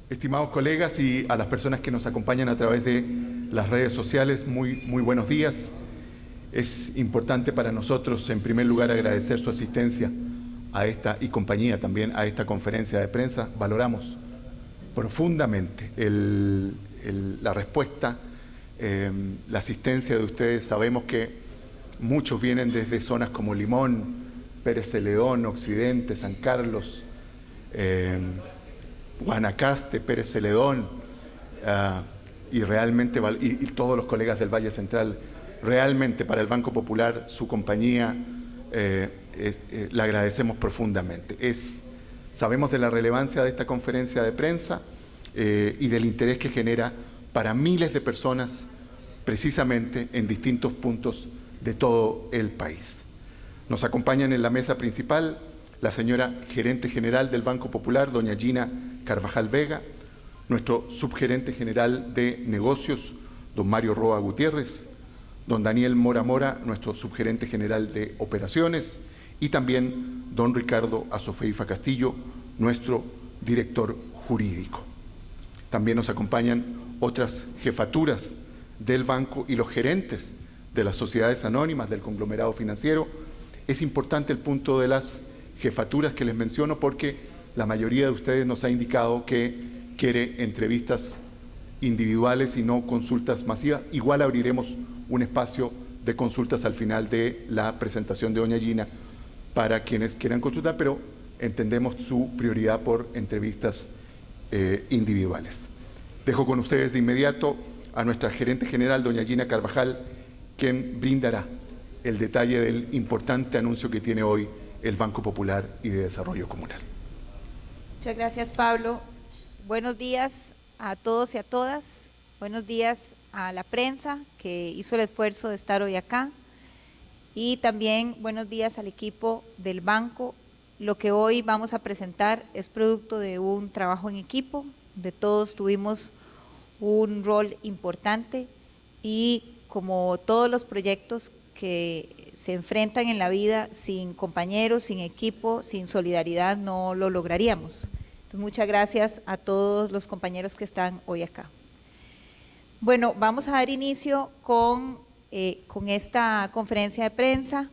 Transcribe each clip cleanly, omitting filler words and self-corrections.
Estimados colegas y a las personas que nos acompañan a través de las redes sociales, muy buenos días. Es importante para nosotros, en primer lugar, agradecer su asistencia a esta y compañía también a esta conferencia de prensa. Valoramos profundamente la respuesta, la asistencia de ustedes. Sabemos que muchos vienen desde zonas como Limón, Pérez Celedón, Occidente, San Carlos, Guanacaste, Pérez Celedón, y realmente, y todos los colegas del Valle Central, realmente para el Banco Popular, su compañía, le agradecemos profundamente. Sabemos de la relevancia de esta conferencia de prensa y del interés que genera para miles de personas, precisamente en distintos puntos de todo el país. Nos acompañan en la mesa principal la señora gerente general del Banco Popular, doña Gina Carvajal Vega, nuestro subgerente general de negocios, don Mario Roa Gutiérrez, don Daniel Mora Mora, nuestro subgerente general de operaciones, y también don Ricardo Azofeifa Castillo, nuestro director jurídico. También nos acompañan otras jefaturas del banco y los gerentes de las sociedades anónimas del conglomerado financiero. Es importante el punto de las jefaturas que les menciono porque la mayoría de ustedes nos ha indicado que quiere entrevistas individuales y no consultas masivas. Igual abriremos un espacio de consultas al final de la presentación de doña Gina para quienes quieran consultar, pero entendemos su prioridad por entrevistas individuales. Dejo con ustedes de inmediato a nuestra gerente general, doña Gina Carvajal, quien brindará el detalle del importante anuncio que tiene hoy el Banco Popular y de Desarrollo Comunal. Muchas gracias, Pablo. Buenos días a todos y a todas. Buenos días a la prensa que hizo el esfuerzo de estar hoy acá. Y también buenos días al equipo del banco. Lo que hoy vamos a presentar es producto de un trabajo en equipo, de todos tuvimos un rol importante y como todos los proyectos que se enfrentan en la vida, sin compañeros, sin equipo, sin solidaridad, no lo lograríamos. Entonces, muchas gracias a todos los compañeros que están hoy acá. Bueno, vamos a dar inicio con esta conferencia de prensa,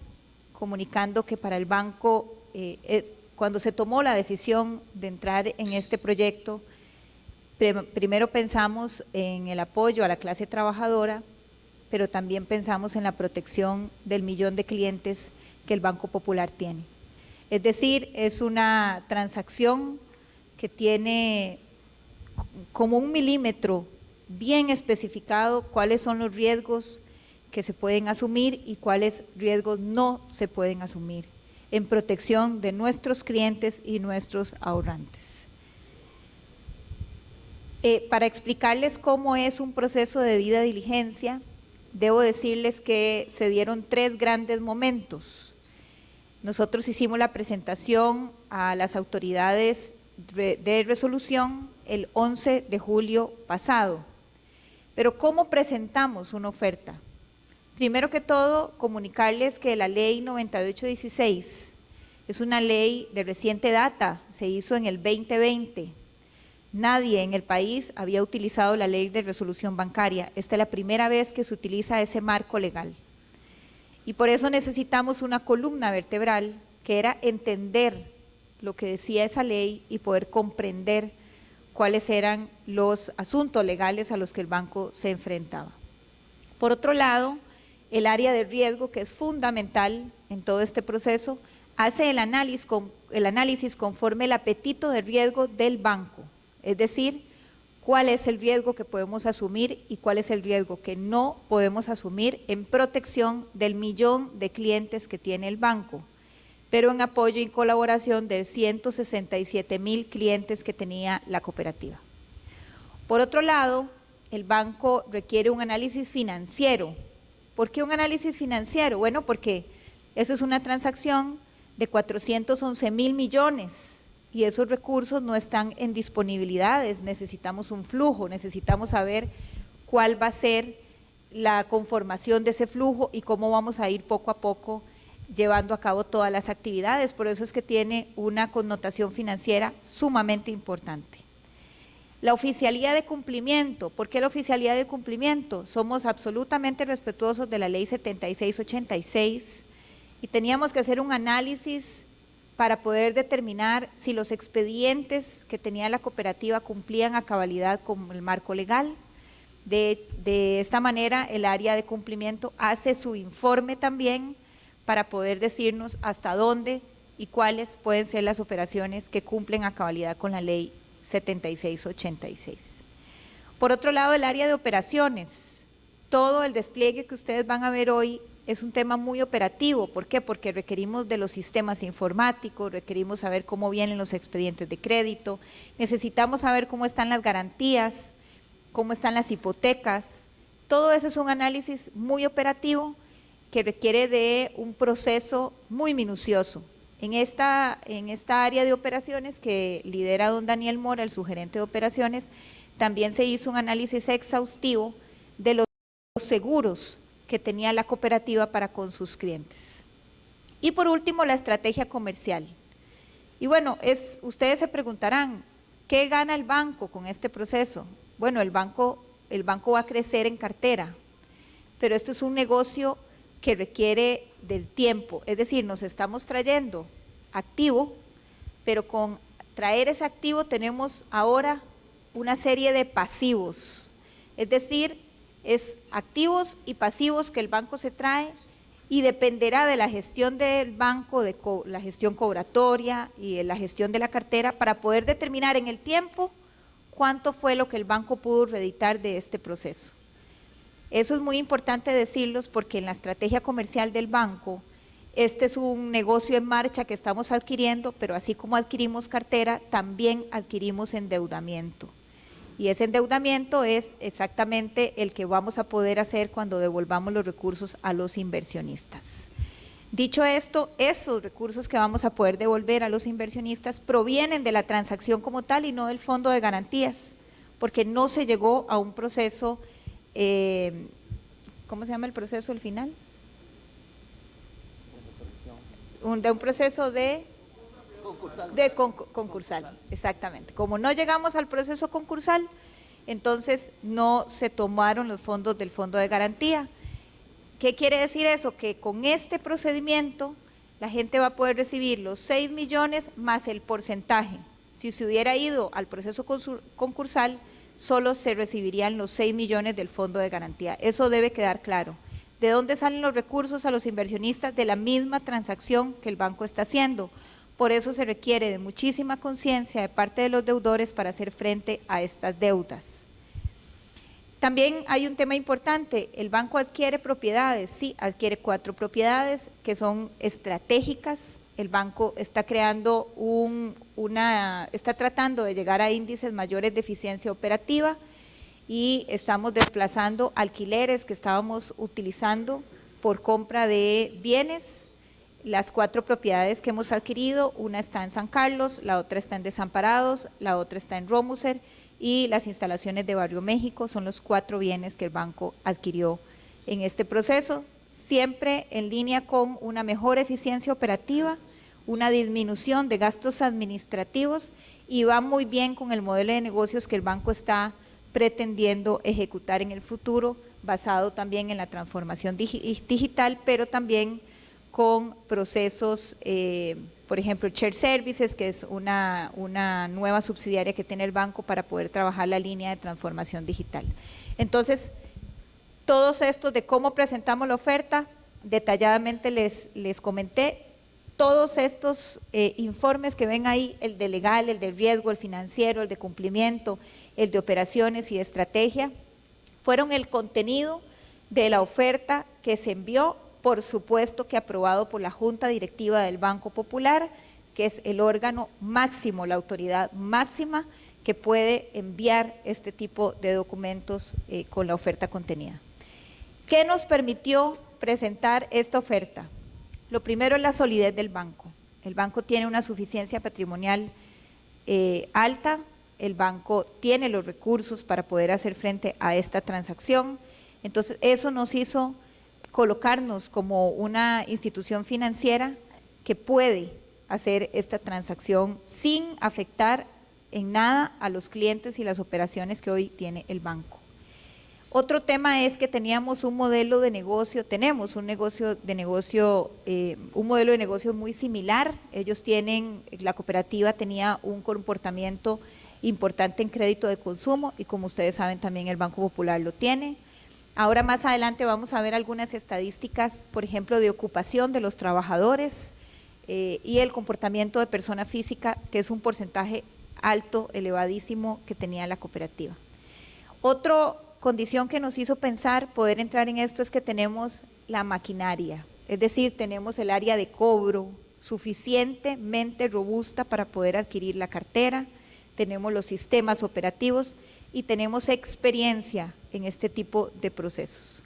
comunicando que para el banco, cuando se tomó la decisión de entrar en este proyecto, primero pensamos en el apoyo a la clase trabajadora, pero también pensamos en la protección del millón de clientes que el Banco Popular tiene. Es decir, es una transacción que tiene como un milímetro bien especificado cuáles son los riesgos que se pueden asumir y cuáles riesgos no se pueden asumir en protección de nuestros clientes y nuestros ahorrantes. Para explicarles cómo es un proceso de debida diligencia, debo decirles que se dieron 3 grandes momentos. Nosotros hicimos la presentación a las autoridades de resolución el 11 de julio pasado. Pero ¿cómo presentamos una oferta? Primero que todo, comunicarles que la ley 9816 es una ley de reciente data, se hizo en el 2020. Nadie en el país había utilizado la ley de resolución bancaria. Esta es la primera vez que se utiliza ese marco legal. Y por eso necesitamos una columna vertebral que era entender lo que decía esa ley y poder comprender cuáles eran los asuntos legales a los que el banco se enfrentaba. Por otro lado, el área de riesgo, que es fundamental en todo este proceso, hace el análisis conforme el apetito de riesgo del banco. Es decir, cuál es el riesgo que podemos asumir y cuál es el riesgo que no podemos asumir en protección del millón de clientes que tiene el banco, pero en apoyo y colaboración de 167,000 clientes que tenía la cooperativa. Por otro lado, el banco requiere un análisis financiero. ¿Por qué un análisis financiero? Bueno, porque eso es una transacción de 411,000 millones. Y esos recursos no están en disponibilidades, necesitamos un flujo, necesitamos saber cuál va a ser la conformación de ese flujo y cómo vamos a ir poco a poco llevando a cabo todas las actividades. Por eso es que tiene una connotación financiera sumamente importante. La oficialidad de cumplimiento. ¿Por qué la oficialidad de cumplimiento? Somos absolutamente respetuosos de la ley 7686 y teníamos que hacer un análisis para poder determinar si los expedientes que tenía la cooperativa cumplían a cabalidad con el marco legal. De esta manera, el área de cumplimiento hace su informe también para poder decirnos hasta dónde y cuáles pueden ser las operaciones que cumplen a cabalidad con la ley 7686. Por otro lado, el área de operaciones, todo el despliegue que ustedes van a ver hoy es un tema muy operativo. ¿Por qué? Porque requerimos de los sistemas informáticos, requerimos saber cómo vienen los expedientes de crédito, necesitamos saber cómo están las garantías, cómo están las hipotecas. Todo eso es un análisis muy operativo que requiere de un proceso muy minucioso. En esta área de operaciones que lidera don Daniel Mora, el subgerente de operaciones, también se hizo un análisis exhaustivo de los seguros que tenía la cooperativa para con sus clientes. Y por último, la estrategia comercial. Y bueno, ustedes se preguntarán, ¿qué gana el banco con este proceso? Bueno, el banco va a crecer en cartera, pero esto es un negocio que requiere del tiempo, es decir, nos estamos trayendo activo, pero con traer ese activo tenemos ahora una serie de pasivos, es decir, es activos y pasivos que el banco se trae y dependerá de la gestión del banco, de la gestión cobratoria y de la gestión de la cartera para poder determinar en el tiempo cuánto fue lo que el banco pudo reeditar de este proceso. Eso es muy importante decirlos porque en la estrategia comercial del banco, este es un negocio en marcha que estamos adquiriendo, pero así como adquirimos cartera, también adquirimos endeudamiento. Y ese endeudamiento es exactamente el que vamos a poder hacer cuando devolvamos los recursos a los inversionistas. Dicho esto, esos recursos que vamos a poder devolver a los inversionistas provienen de la transacción como tal y no del fondo de garantías, porque no se llegó a un proceso, ¿cómo se llama el proceso al final? De un proceso de concursal, exactamente. Como no llegamos al proceso concursal, entonces no se tomaron los fondos del fondo de garantía. ¿Qué quiere decir eso? Que con este procedimiento la gente va a poder recibir los 6 millones más el porcentaje. Si se hubiera ido al proceso concursal, solo se recibirían los 6 millones del fondo de garantía. Eso debe quedar claro. ¿De dónde salen los recursos a los inversionistas? De la misma transacción que el banco está haciendo. Por eso se requiere de muchísima conciencia de parte de los deudores para hacer frente a estas deudas. También hay un tema importante, el banco adquiere propiedades, sí, adquiere 4 propiedades que son estratégicas. El banco está creando está tratando de llegar a índices mayores de eficiencia operativa y estamos desplazando alquileres que estábamos utilizando por compra de bienes. Las 4 propiedades que hemos adquirido, una está en San Carlos, la otra está en Desamparados, la otra está en Romuser y las instalaciones de Barrio México son los 4 bienes que el banco adquirió en este proceso, siempre en línea con una mejor eficiencia operativa, una disminución de gastos administrativos y va muy bien con el modelo de negocios que el banco está pretendiendo ejecutar en el futuro, basado también en la transformación digital, pero también con procesos, por ejemplo, Shared Services, que es una nueva subsidiaria que tiene el banco para poder trabajar la línea de transformación digital. Entonces, todos estos de cómo presentamos la oferta, detalladamente les comenté, todos estos informes que ven ahí, el de legal, el de riesgo, el financiero, el de cumplimiento, el de operaciones y de estrategia, fueron el contenido de la oferta que se envió, por supuesto que aprobado por la Junta Directiva del Banco Popular, que es el órgano máximo, la autoridad máxima que puede enviar este tipo de documentos con la oferta contenida. ¿Qué nos permitió presentar esta oferta? Lo primero es la solidez del banco. El banco tiene una suficiencia patrimonial alta, el banco tiene los recursos para poder hacer frente a esta transacción, entonces eso nos hizo colocarnos como una institución financiera que puede hacer esta transacción sin afectar en nada a los clientes y las operaciones que hoy tiene el banco. Otro tema es que teníamos un modelo de negocio, tenemos un modelo de negocio muy similar. Ellos tienen, la cooperativa tenía un comportamiento importante en crédito de consumo y como ustedes saben también el Banco Popular lo tiene. Ahora más adelante vamos a ver algunas estadísticas, por ejemplo, de ocupación de los trabajadores y el comportamiento de persona física, que es un porcentaje alto, elevadísimo que tenía la cooperativa. Otra condición que nos hizo pensar poder entrar en esto es que tenemos la maquinaria, es decir, tenemos el área de cobro suficientemente robusta para poder adquirir la cartera, tenemos los sistemas operativos y tenemos experiencia en este tipo de procesos.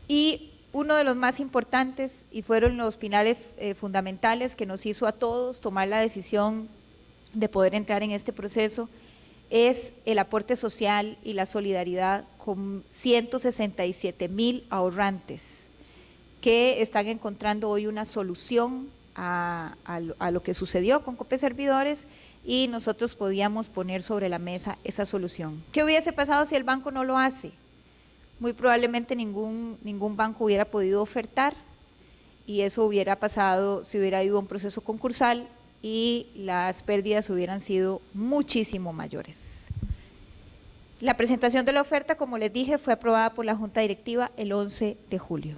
Y uno de los más importantes, y fueron los pilares fundamentales que nos hizo a todos tomar la decisión de poder entrar en este proceso, es el aporte social y la solidaridad con 167,000 ahorrantes que están encontrando hoy una solución a lo que sucedió con Cope Servidores y nosotros podíamos poner sobre la mesa esa solución. ¿Qué hubiese pasado si el banco no lo hace? Muy probablemente ningún banco hubiera podido ofertar y eso hubiera pasado si hubiera ido a un proceso concursal y las pérdidas hubieran sido muchísimo mayores. La presentación de la oferta, como les dije, fue aprobada por la Junta Directiva el 11 de julio.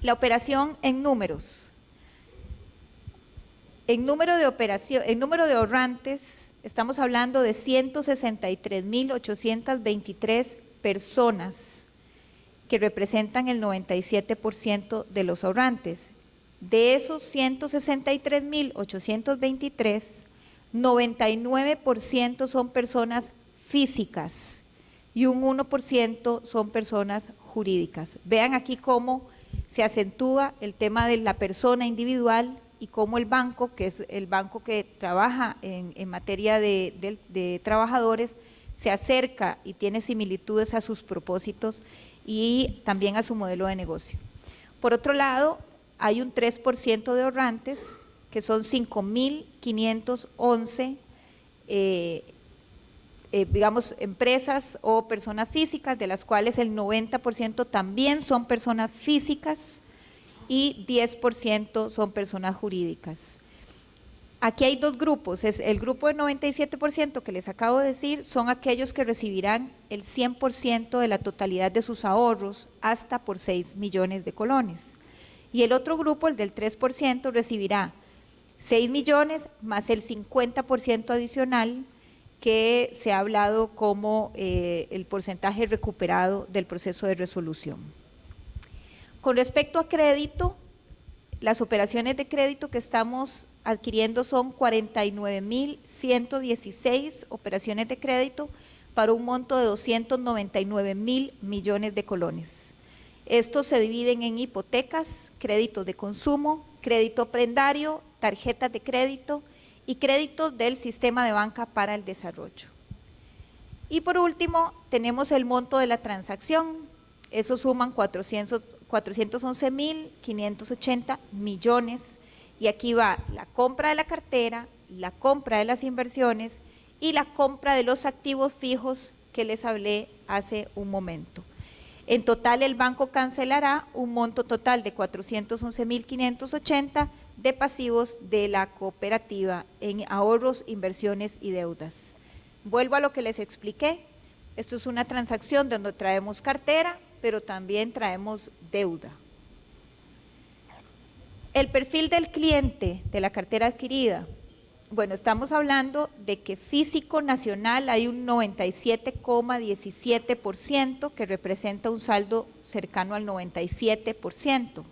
La operación en números. En número de ahorrantes, estamos hablando de 163,823 personas que representan el 97% de los ahorrantes. De esos 163,823, 99% son personas físicas y un 1% son personas jurídicas. Vean aquí cómo se acentúa el tema de la persona individual y cómo el banco, que es el banco que trabaja en materia de trabajadores, se acerca y tiene similitudes a sus propósitos y también a su modelo de negocio. Por otro lado, hay un 3% de ahorrantes, que son 5,511, digamos, empresas o personas físicas, de las cuales el 90% también son personas físicas y 10% son personas jurídicas. Aquí hay dos grupos, el grupo del 97% que les acabo de decir son aquellos que recibirán el 100% de la totalidad de sus ahorros hasta por 6 millones de colones. Y el otro grupo, el del 3%, recibirá 6 millones más el 50% adicional que se ha hablado como el porcentaje recuperado del proceso de resolución. Con respecto a crédito, las operaciones de crédito que estamos adquiriendo son 49,116 operaciones de crédito para un monto de 299,000 millones de colones. Estos se dividen en hipotecas, créditos de consumo, crédito prendario, tarjetas de crédito y créditos del sistema de banca para el desarrollo. Y por último, tenemos el monto de la transacción. Eso suman 411,580 millones y aquí va la compra de la cartera, la compra de las inversiones y la compra de los activos fijos que les hablé hace un momento. En total, el banco cancelará un monto total de 411,580 de pasivos de la cooperativa en ahorros, inversiones y deudas. Vuelvo a lo que les expliqué. Esto es una transacción donde traemos cartera, pero también traemos deuda. El perfil del cliente de la cartera adquirida. Bueno, estamos hablando de que físico nacional hay un 97,17% que representa un saldo cercano al 97%.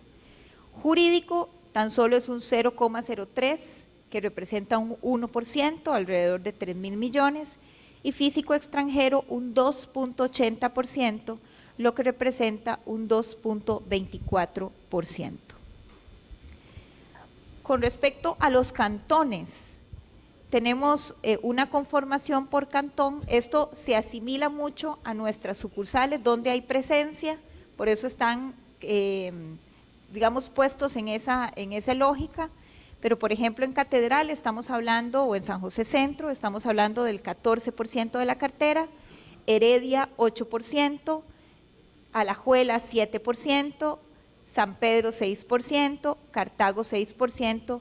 Jurídico tan solo es un 0,03% que representa un 1%, alrededor de 3,000 millones, y físico extranjero un 2,80%, lo que representa un 2,24%. Con respecto a los cantones, tenemos una conformación por cantón. Esto se asimila mucho a nuestras sucursales donde hay presencia, por eso están, digamos, puestos en esa lógica, pero por ejemplo en Catedral estamos hablando, o en San José Centro, estamos hablando del 14% de la cartera, Heredia 8%, Alajuela 7%, San Pedro 6%, Cartago 6%,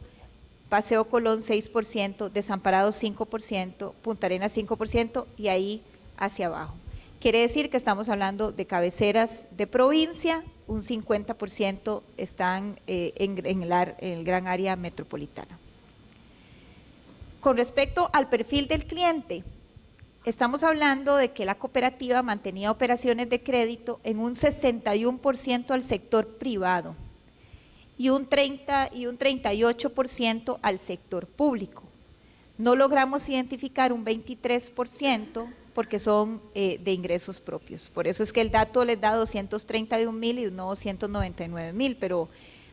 Paseo Colón 6%, Desamparados 5%, Punta Arenas 5% y ahí hacia abajo. Quiere decir que estamos hablando de cabeceras de provincia, un 50% están en el gran área metropolitana. Con respecto al perfil del cliente, estamos hablando de que la cooperativa mantenía operaciones de crédito en un 61% al sector privado y un 38% al sector público. No logramos identificar un 23% porque son de ingresos propios. Por eso es que el dato les da 231.000 y no 299.000, pero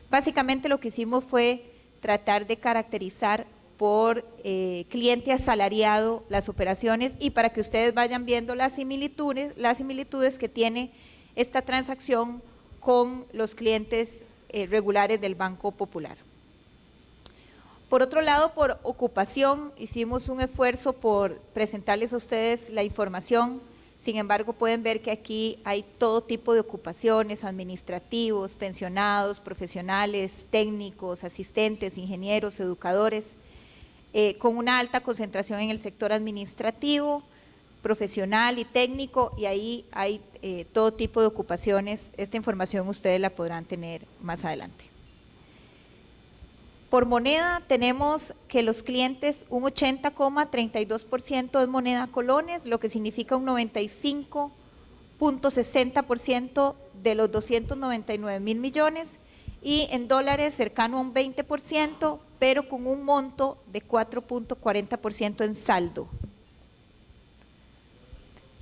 básicamente lo que hicimos fue tratar de caracterizar por cliente asalariado las operaciones y para que ustedes vayan viendo las similitudes que tiene esta transacción con los clientes regulares del Banco Popular. Por otro lado, por ocupación, hicimos un esfuerzo por presentarles a ustedes la información. Sin embargo, pueden ver que aquí hay todo tipo de ocupaciones, administrativos, pensionados, profesionales, técnicos, asistentes, ingenieros, educadores, con una alta concentración en el sector administrativo, profesional y técnico, y ahí hay todo tipo de ocupaciones. Esta información ustedes la podrán tener más adelante. Por moneda tenemos que los clientes, un 80,32% es moneda colones, lo que significa un 95,60% de los 299.000 millones, y en dólares cercano a un 20%, pero con un monto de 4,40% en saldo.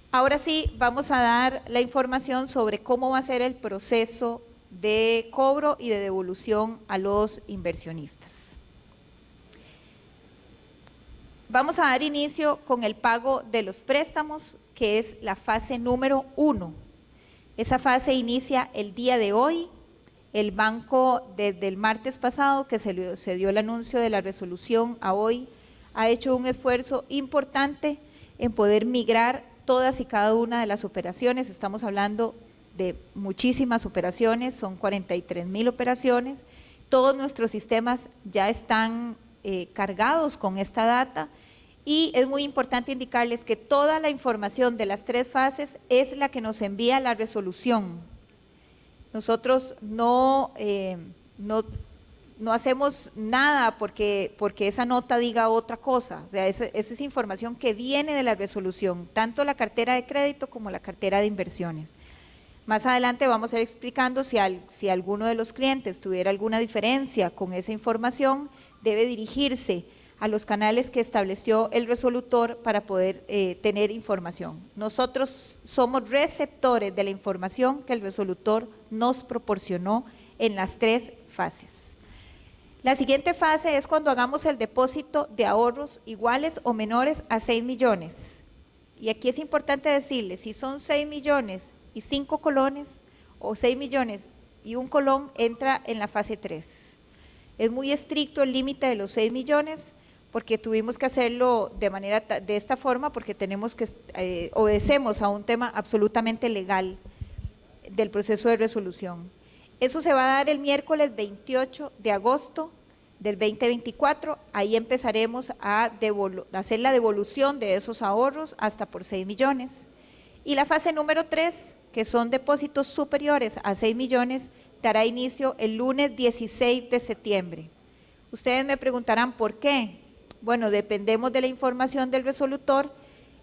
Ahora sí, vamos a dar la información sobre cómo va a ser el proceso de cobro y de devolución a los inversionistas. Vamos a dar inicio con el pago de los préstamos, que es la fase número 1. Esa fase inicia el día de hoy. El banco, desde el martes pasado que se dio el anuncio de la resolución a hoy, ha hecho un esfuerzo importante en poder migrar todas y cada una de las operaciones. Estamos hablando de muchísimas operaciones, son 43.000 operaciones. Todos nuestros sistemas ya están cargados con esta data, y es muy importante indicarles que toda la información de las 3 fases es la que nos envía la resolución. Nosotros no hacemos nada porque esa nota diga otra cosa. O sea, esa es información que viene de la resolución, tanto la cartera de crédito como la cartera de inversiones. Más adelante vamos a ir explicando si alguno de los clientes tuviera alguna diferencia con esa información, debe dirigirse a los canales que estableció el resolutor para poder tener información. Nosotros somos receptores de la información que el resolutor nos proporcionó en las 3 fases. La siguiente fase es cuando hagamos el depósito de ahorros iguales o menores a 6 millones. Y aquí es importante decirles, si son 6 millones y 5 colones, o 6 millones y 1 colón, entra en la fase 3. Es muy estricto el límite de los 6 millones, porque tuvimos que hacerlo de esta forma, porque tenemos que obedecemos a un tema absolutamente legal del proceso de resolución. Eso se va a dar el miércoles 28 de agosto del 2024, ahí empezaremos a hacer la devolución de esos ahorros hasta por 6 millones. Y la fase número 3, que son depósitos superiores a 6 millones, dará inicio el lunes 16 de septiembre. Ustedes me preguntarán ¿por qué? Bueno, dependemos de la información del resolutor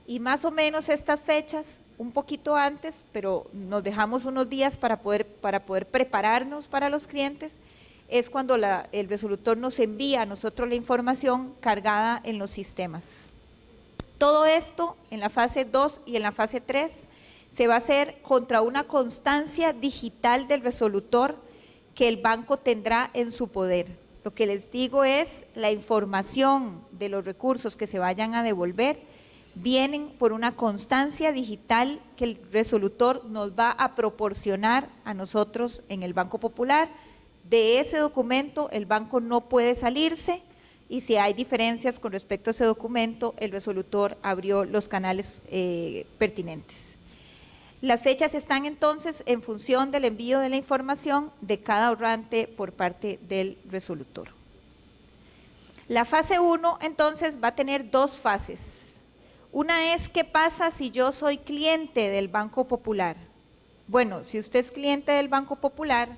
y más o menos estas fechas, un poquito antes, pero nos dejamos unos días para poder prepararnos para los clientes, es cuando el resolutor nos envía a nosotros la información cargada en los sistemas. Todo esto en la fase 2 y en la fase 3 se va a hacer contra una constancia digital del resolutor que el banco tendrá en su poder. Lo que les digo es, la información de los recursos que se vayan a devolver vienen por una constancia digital que el resolutor nos va a proporcionar a nosotros en el Banco Popular De ese documento el banco no puede salirse y si hay diferencias con respecto a ese documento, el resolutor abrió los canales pertinentes. Las fechas están entonces en función del envío de la información de cada ahorrante por parte del resolutor. La fase 1 entonces va a tener dos fases. Una es ¿qué pasa si yo soy cliente del Banco Popular? Bueno, si usted es cliente del Banco Popular,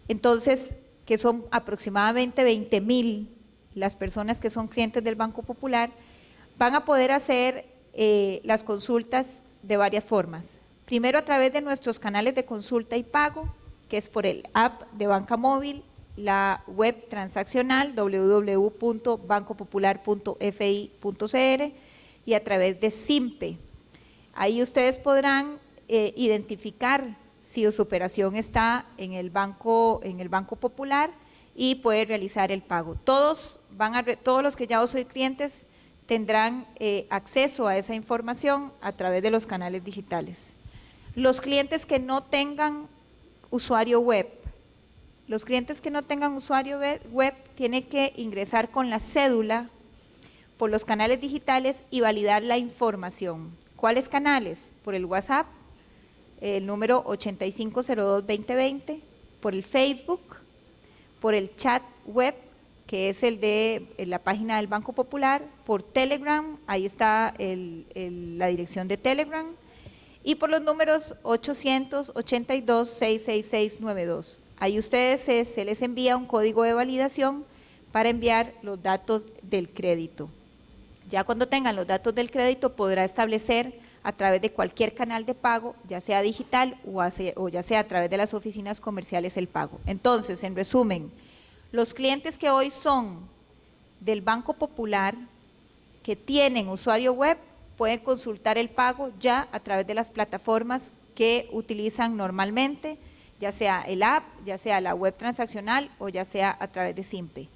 entonces que son aproximadamente 20,000 las personas que son clientes del Banco Popular, van a poder hacer las consultas de varias formas. Primero a través de nuestros canales de consulta y pago, que es por el app de banca móvil, la web transaccional www.bancopopular.fi.cr y a través de SIMPE. Ahí ustedes podrán identificar si su operación está en el Banco Popular y poder realizar el pago. Todos los que ya soy clientes tendrán acceso a esa información a través de los canales digitales. Los clientes que no tengan usuario web, tienen que ingresar con la cédula por los canales digitales y validar la información. ¿Cuáles canales? Por el WhatsApp, el número 8502-2020, por el Facebook, por el chat web, que es el de la página del Banco Popular, por Telegram, ahí está la dirección de Telegram, y por los números 882-66692. Ahí ustedes se les envía un código de validación para enviar los datos del crédito. Ya cuando tengan los datos del crédito podrá establecer a través de cualquier canal de pago, ya sea digital o ya sea a través de las oficinas comerciales el pago. Entonces, en resumen, los clientes que hoy son del Banco Popular, que tienen usuario web, pueden consultar el pago ya a través de las plataformas que utilizan normalmente, ya sea el app, ya sea la web transaccional o ya sea a través de SIMPE.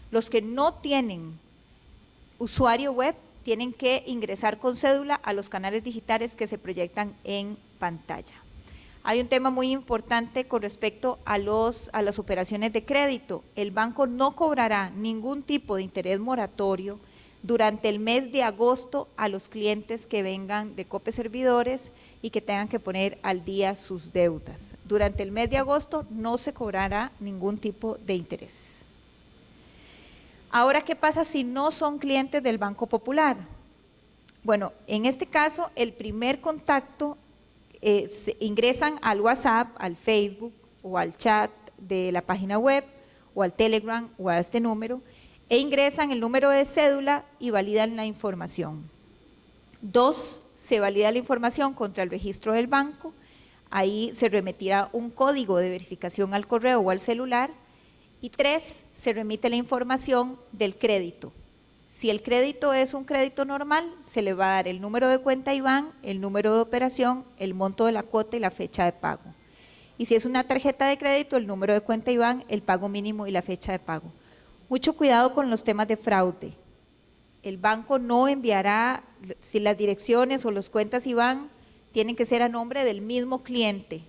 Los que no tienen usuario web tienen que ingresar con cédula a los canales digitales que se proyectan en pantalla. Hay un tema muy importante con respecto a las operaciones de crédito. El banco no cobrará ningún tipo de interés moratorio durante el mes de agosto a los clientes que vengan de Cope Servidores y que tengan que poner al día sus deudas. Durante el mes de agosto no se cobrará ningún tipo de interés. Ahora, ¿qué pasa si no son clientes del Banco Popular? Bueno, en este caso, el primer contacto ingresan al WhatsApp, al Facebook o al chat de la página web o al Telegram o a este número e ingresan el número de cédula y validan la información. 2, se valida la información contra el registro del banco, ahí se remitirá un código de verificación al correo o al celular. Y 3, se remite la información del crédito. Si el crédito es un crédito normal, se le va a dar el número de cuenta IBAN, el número de operación, el monto de la cuota y la fecha de pago. Y si es una tarjeta de crédito, el número de cuenta IBAN, el pago mínimo y la fecha de pago. Mucho cuidado con los temas de fraude. El banco no enviará, si las direcciones o las cuentas IBAN tienen que ser a nombre del mismo cliente.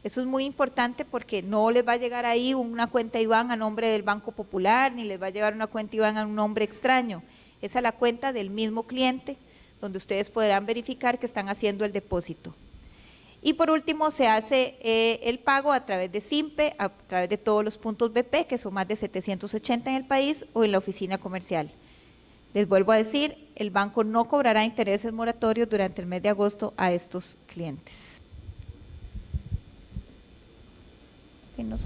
Eso es muy importante porque no les va a llegar ahí una cuenta IBAN a nombre del Banco Popular, ni les va a llegar una cuenta IBAN a un nombre extraño. Esa es la cuenta del mismo cliente, donde ustedes podrán verificar que están haciendo el depósito. Y por último, se hace el pago a través de SIMPE, a través de todos los puntos BP, que son más de 780 en el país, o en la oficina comercial. Les vuelvo a decir, el banco no cobrará intereses moratorios durante el mes de agosto a estos clientes. No sé.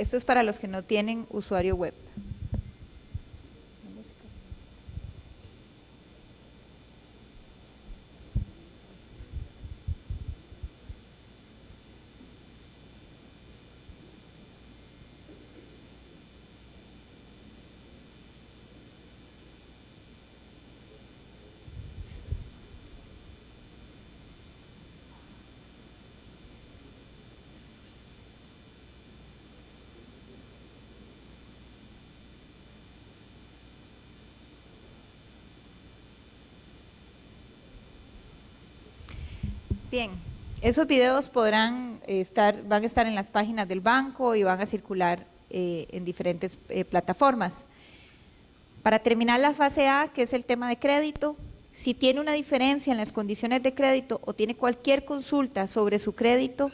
Esto es para los que no tienen usuario web. Bien, esos videos van a estar en las páginas del banco y van a circular en diferentes plataformas. Para terminar la fase A, que es el tema de crédito, si tiene una diferencia en las condiciones de crédito o tiene cualquier consulta sobre su crédito,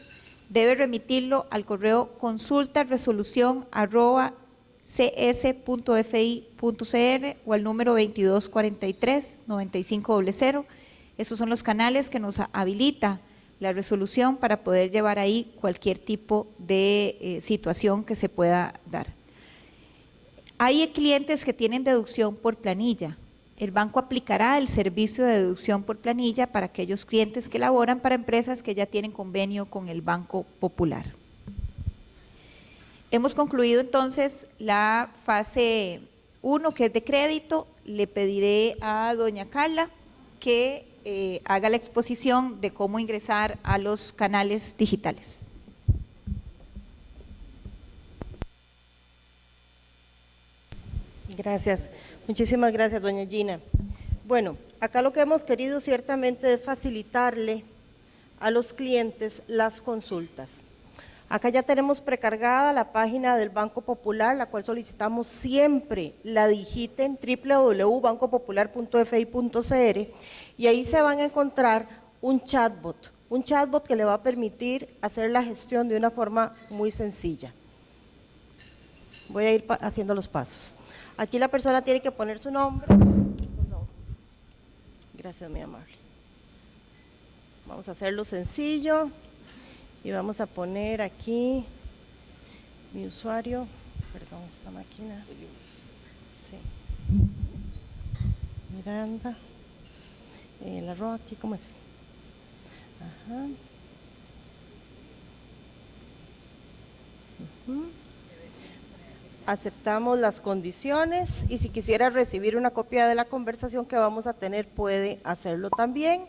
debe remitirlo al correo consulta-resolución@cs.fi.cr o al número 2243-9500. Esos son los canales que nos habilita la resolución para poder llevar ahí cualquier tipo de situación que se pueda dar. Hay clientes que tienen deducción por planilla. El banco aplicará el servicio de deducción por planilla para aquellos clientes que laboran para empresas que ya tienen convenio con el Banco Popular. Hemos concluido entonces la fase 1, que es de crédito. Le pediré a doña Carla que haga la exposición de cómo ingresar a los canales digitales. Gracias, muchísimas gracias, doña Gina. Bueno, acá lo que hemos querido ciertamente es facilitarle a los clientes las consultas. Acá ya tenemos precargada la página del Banco Popular, la cual solicitamos siempre la digiten www.bancopopular.fi.cr, y ahí se van a encontrar un chatbot que le va a permitir hacer la gestión de una forma muy sencilla. Voy a ir haciendo los pasos. Aquí la persona tiene que poner su nombre. Gracias, muy amable. Vamos a hacerlo sencillo y vamos a poner aquí mi usuario. Perdón, esta máquina. Sí. Miranda. El arroba aquí, ¿cómo es? Ajá. Aceptamos las condiciones y si quisiera recibir una copia de la conversación que vamos a tener puede hacerlo también.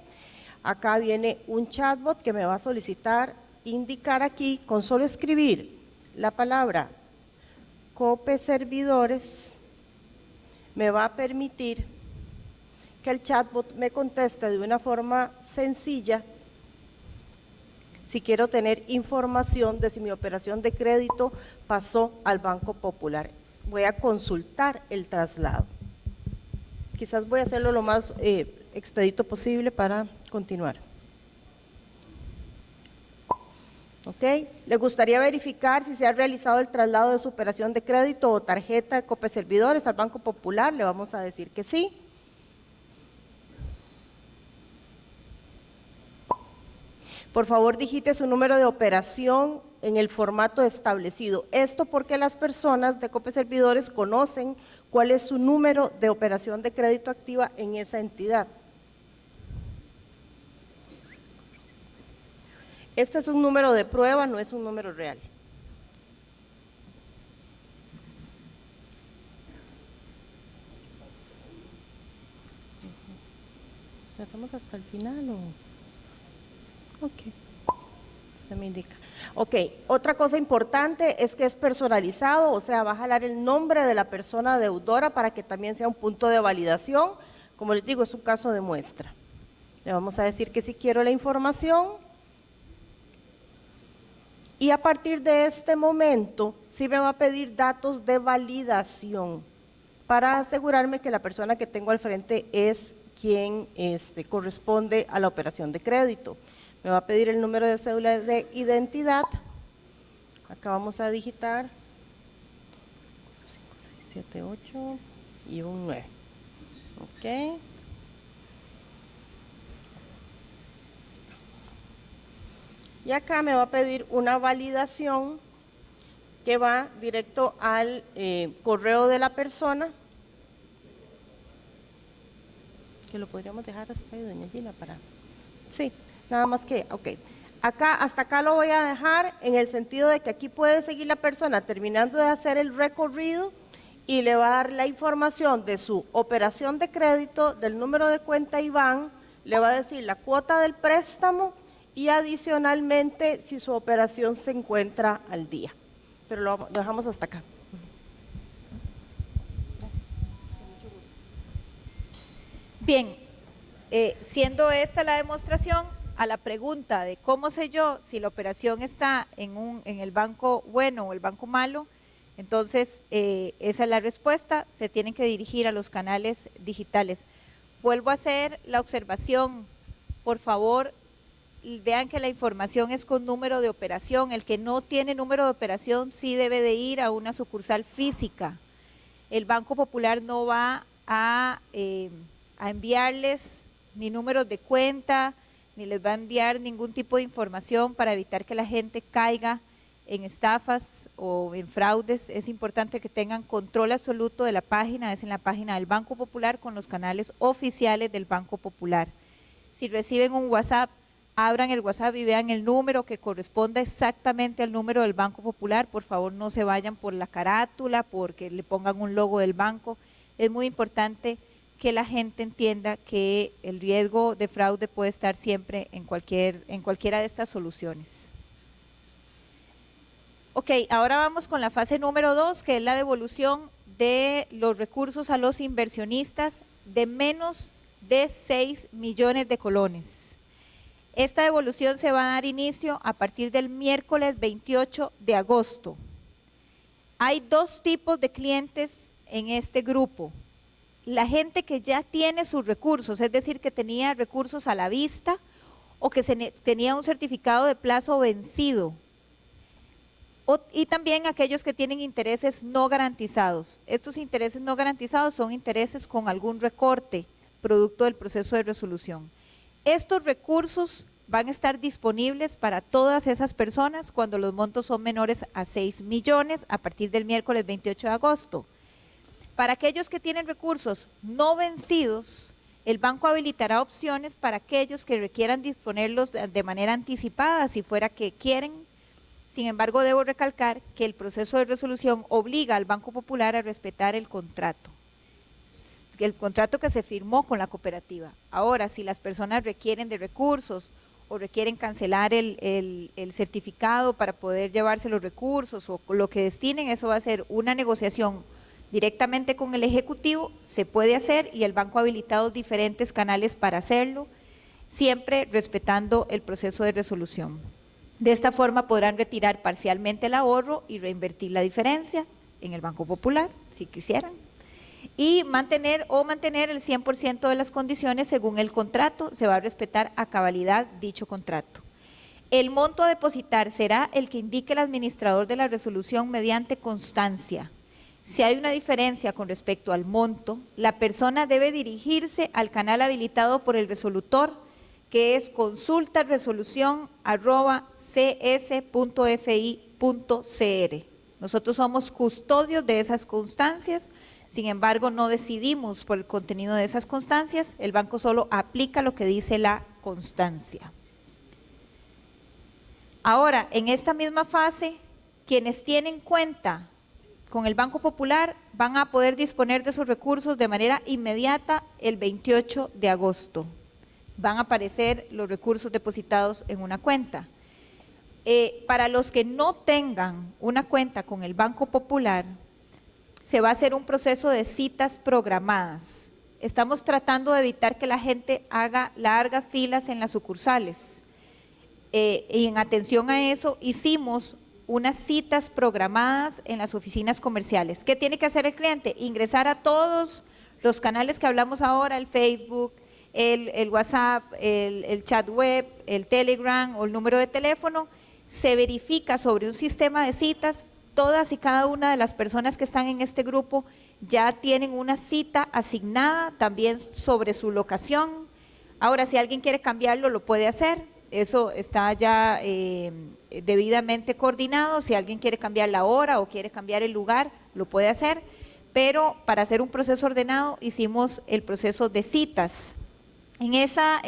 Acá viene un chatbot que me va a solicitar indicar aquí, con solo escribir la palabra COPE Servidores, me va a permitir que el chatbot me conteste de una forma sencilla si quiero tener información de si mi operación de crédito pasó al Banco Popular. Voy a consultar el traslado. Quizás voy a hacerlo lo más expedito posible para continuar. ¿Ok? ¿Le gustaría verificar si se ha realizado el traslado de su operación de crédito o tarjeta de COPE Servidores al Banco Popular? Le vamos a decir que sí. Por favor, digite su número de operación en el formato establecido. Esto porque las personas de COPE Servidores conocen cuál es su número de operación de crédito activa en esa entidad. Este es un número de prueba, no es un número real. ¿Estamos hasta el final o...? Ok, usted me indica. Ok, otra cosa importante es que es personalizado, o sea, va a jalar el nombre de la persona deudora para que también sea un punto de validación. Como les digo, es un caso de muestra. Le vamos a decir que si quiero la información. Y a partir de este momento, sí me va a pedir datos de validación para asegurarme que la persona que tengo al frente es quien corresponde a la operación de crédito. Me va a pedir el número de cédula de identidad. Acá vamos a digitar 5, 6, 7, 8 y un 9. Ok. Y acá me va a pedir una validación que va directo al correo de la persona, que lo podríamos dejar hasta ahí, doña Gina, para... Sí, nada más que, ok. Acá, hasta acá lo voy a dejar en el sentido de que aquí puede seguir la persona terminando de hacer el recorrido y le va a dar la información de su operación de crédito, del número de cuenta IBAN, le va a decir la cuota del préstamo y adicionalmente si su operación se encuentra al día. Pero lo dejamos hasta acá. Bien, siendo esta la demostración, a la pregunta de cómo sé yo si la operación está en el banco bueno o el banco malo, entonces esa es la respuesta, se tienen que dirigir a los canales digitales. Vuelvo a hacer la observación, por favor, vean que la información es con número de operación, el que no tiene número de operación sí debe de ir a una sucursal física. El Banco Popular no va a enviarles ni números de cuenta, ni les va a enviar ningún tipo de información para evitar que la gente caiga en estafas o en fraudes. Es importante que tengan control absoluto de la página, es en la página del Banco Popular con los canales oficiales del Banco Popular. Si reciben un WhatsApp, abran el WhatsApp y vean el número que corresponda exactamente al número del Banco Popular. Por favor, no se vayan por la carátula, porque le pongan un logo del banco. Es muy importante que la gente entienda que el riesgo de fraude puede estar siempre en cualquiera de estas soluciones. Ok, ahora vamos con la fase número 2, que es la devolución de los recursos a los inversionistas de menos de 6 millones de colones. Esta devolución se va a dar inicio a partir del miércoles 28 de agosto. Hay dos tipos de clientes en este grupo. La gente que ya tiene sus recursos, es decir, que tenía recursos a la vista o que tenía un certificado de plazo vencido. Y también aquellos que tienen intereses no garantizados. Estos intereses no garantizados son intereses con algún recorte, producto del proceso de resolución. Estos recursos van a estar disponibles para todas esas personas cuando los montos son menores a 6 millones a partir del miércoles 28 de agosto. Para aquellos que tienen recursos no vencidos, el banco habilitará opciones para aquellos que requieran disponerlos de manera anticipada, si fuera que quieren. Sin embargo, debo recalcar que el proceso de resolución obliga al Banco Popular a respetar el contrato que se firmó con la cooperativa. Ahora, si las personas requieren de recursos o requieren cancelar el certificado para poder llevarse los recursos o lo que destinen, eso va a ser una negociación directamente con el Ejecutivo, se puede hacer y el banco ha habilitado diferentes canales para hacerlo, siempre respetando el proceso de resolución. De esta forma podrán retirar parcialmente el ahorro y reinvertir la diferencia en el Banco Popular, si quisieran, y mantener el 100% de las condiciones según el contrato, se va a respetar a cabalidad dicho contrato. El monto a depositar será el que indique el administrador de la resolución mediante constancia. Si hay una diferencia con respecto al monto, la persona debe dirigirse al canal habilitado por el resolutor, que es consultaresolución@cs.fi.cr. Nosotros somos custodios de esas constancias, sin embargo no decidimos por el contenido de esas constancias, el banco solo aplica lo que dice la constancia. Ahora, en esta misma fase, quienes tienen cuenta con el Banco Popular van a poder disponer de sus recursos de manera inmediata el 28 de agosto. Van a aparecer los recursos depositados en una cuenta. Para los que no tengan una cuenta con el Banco Popular, se va a hacer un proceso de citas programadas. Estamos tratando de evitar que la gente haga largas filas en las sucursales. Y en atención a eso, hicimos unas citas programadas en las oficinas comerciales. ¿Qué tiene que hacer el cliente? Ingresar a todos los canales que hablamos ahora, el Facebook, el WhatsApp, el chat web, el Telegram o el número de teléfono, se verifica sobre un sistema de citas, todas y cada una de las personas que están en este grupo ya tienen una cita asignada, también sobre su locación. Ahora, si alguien quiere cambiarlo, lo puede hacer, eso está ya debidamente coordinado. Si alguien quiere cambiar la hora o quiere cambiar el lugar, lo puede hacer, pero para hacer un proceso ordenado hicimos el proceso de citas. En esa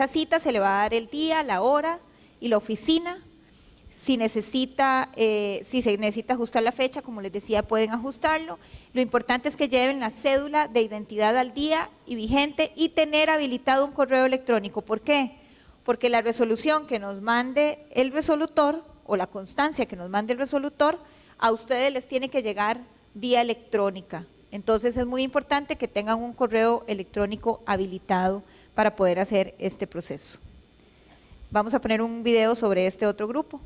cita se le va a dar el día, la hora y la oficina. Si se necesita ajustar la fecha, como les decía, pueden ajustarlo. Lo importante es que lleven la cédula de identidad al día y vigente y tener habilitado un correo electrónico. ¿Por qué? Porque la resolución que nos mande el resolutor o la constancia que nos mande el resolutor, a ustedes les tiene que llegar vía electrónica. Entonces es muy importante que tengan un correo electrónico habilitado para poder hacer este proceso. Vamos a poner un video sobre este otro grupo.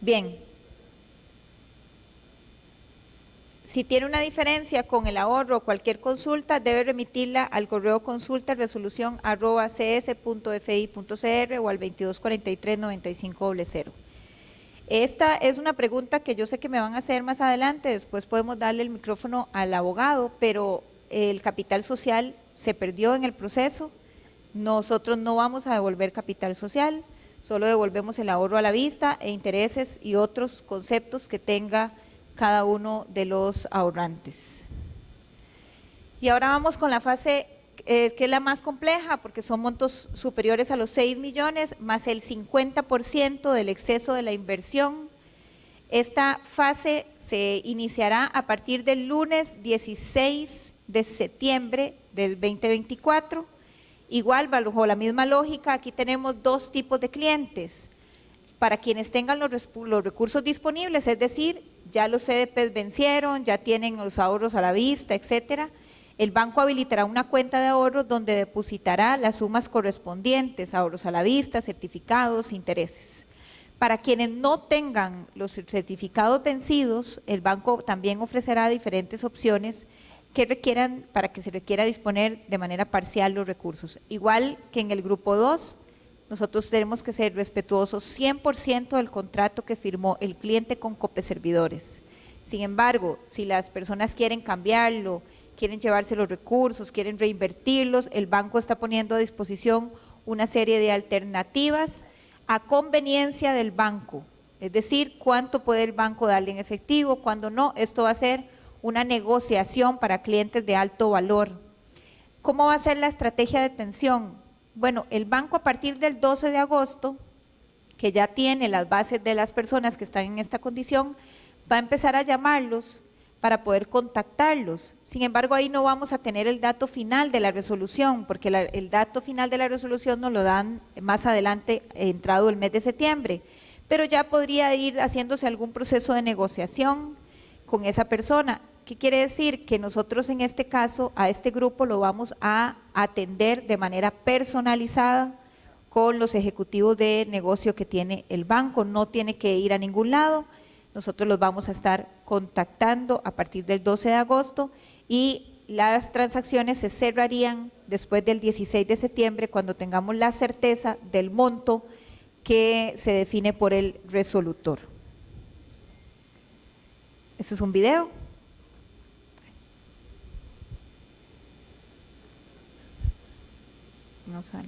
Bien, si tiene una diferencia con el ahorro o cualquier consulta, debe remitirla al correo consulta@cs.fi.cr o al 2243-9500. Esta es una pregunta que yo sé que me van a hacer más adelante, después podemos darle el micrófono al abogado, pero el capital social se perdió en el proceso. Nosotros no vamos a devolver capital social, solo devolvemos el ahorro a la vista e intereses y otros conceptos que tenga cada uno de los ahorrantes. Y ahora vamos con la fase que es la más compleja, porque son montos superiores a los 6 millones más el 50% del exceso de la inversión. Esta fase se iniciará a partir del lunes 16 de septiembre del 2024. Igual, bajo la misma lógica, aquí tenemos dos tipos de clientes. Para quienes tengan los recursos disponibles, es decir, ya los CDPs vencieron, ya tienen los ahorros a la vista, etcétera, el banco habilitará una cuenta de ahorros donde depositará las sumas correspondientes, ahorros a la vista, certificados, intereses. Para quienes no tengan los certificados vencidos, el banco también ofrecerá diferentes opciones que requieran, para que se requiera disponer de manera parcial los recursos. Igual que en el grupo 2, nosotros tenemos que ser respetuosos 100% del contrato que firmó el cliente con Copeservidores. Sin embargo, si las personas quieren cambiarlo, quieren llevarse los recursos, quieren reinvertirlos, el banco está poniendo a disposición una serie de alternativas a conveniencia del banco. Es decir, cuánto puede el banco darle en efectivo, cuándo no. Esto va a ser una negociación para clientes de alto valor. ¿Cómo va a ser la estrategia de atención? Bueno, el banco a partir del 12 de agosto, que ya tiene las bases de las personas que están en esta condición, va a empezar a llamarlos para poder contactarlos. Sin embargo, ahí no vamos a tener el dato final de la resolución, porque el dato final de la resolución nos lo dan más adelante, entrado el mes de septiembre, pero ya podría ir haciéndose algún proceso de negociación con esa persona. ¿Qué quiere decir? Que nosotros en este caso a este grupo lo vamos a atender de manera personalizada con los ejecutivos de negocio que tiene el banco, no tiene que ir a ningún lado, nosotros los vamos a estar contactando a partir del 12 de agosto y las transacciones se cerrarían después del 16 de septiembre cuando tengamos la certeza del monto que se define por el resolutor. Eso es un video. No sale.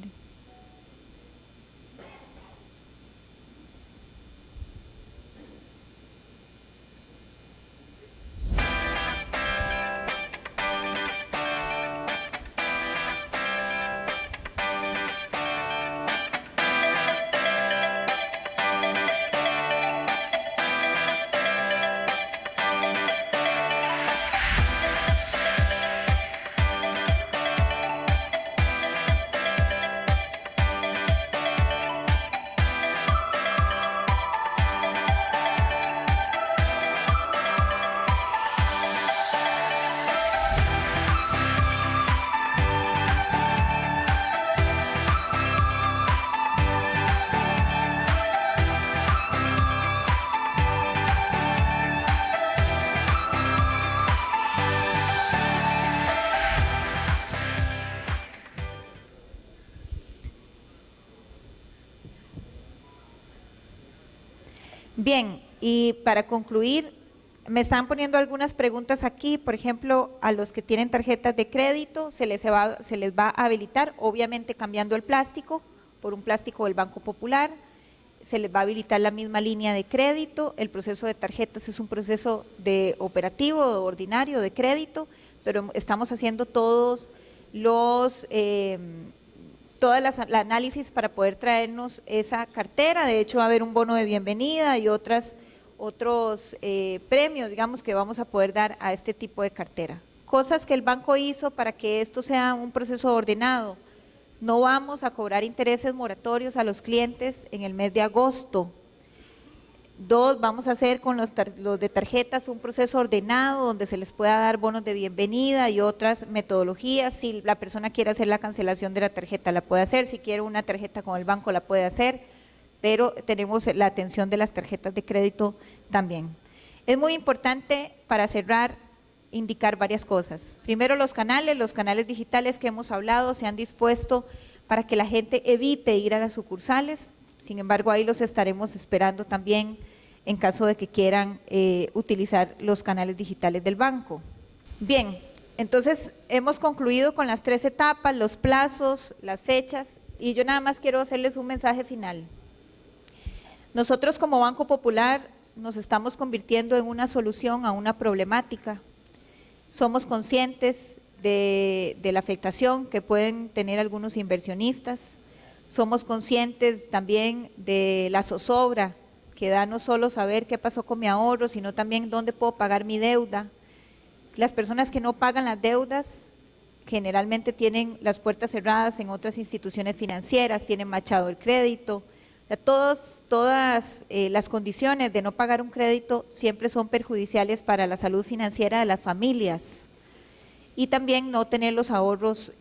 Bien, y para concluir, me están poniendo algunas preguntas aquí, por ejemplo, a los que tienen tarjetas de crédito se les va a habilitar, obviamente cambiando el plástico por un plástico del Banco Popular, se les va a habilitar la misma línea de crédito, el proceso de tarjetas es un proceso de operativo, ordinario, de crédito, pero estamos haciendo todos los análisis para poder traernos esa cartera. De hecho va a haber un bono de bienvenida y otros premios, digamos, que vamos a poder dar a este tipo de cartera. Cosas que el banco hizo para que esto sea un proceso ordenado. No vamos a cobrar intereses moratorios a los clientes en el mes de agosto. 2, vamos a hacer con los de tarjetas un proceso ordenado donde se les pueda dar bonos de bienvenida y otras metodologías. Si la persona quiere hacer la cancelación de la tarjeta, la puede hacer. Si quiere una tarjeta con el banco, la puede hacer. Pero tenemos la atención de las tarjetas de crédito también. Es muy importante, para cerrar, indicar varias cosas. Primero, los canales digitales que hemos hablado se han dispuesto para que la gente evite ir a las sucursales. Sin embargo, ahí los estaremos esperando también en caso de que quieran utilizar los canales digitales del banco. Bien, entonces hemos concluido con las 3 etapas, los plazos, las fechas, y yo nada más quiero hacerles un mensaje final. Nosotros como Banco Popular nos estamos convirtiendo en una solución a una problemática. Somos conscientes de la afectación que pueden tener algunos inversionistas. Somos conscientes también de la zozobra que da no solo saber qué pasó con mi ahorro, sino también dónde puedo pagar mi deuda. Las personas que no pagan las deudas generalmente tienen las puertas cerradas en otras instituciones financieras, tienen machado el crédito. Todas las condiciones de no pagar un crédito siempre son perjudiciales para la salud financiera de las familias, y también no tener los ahorros,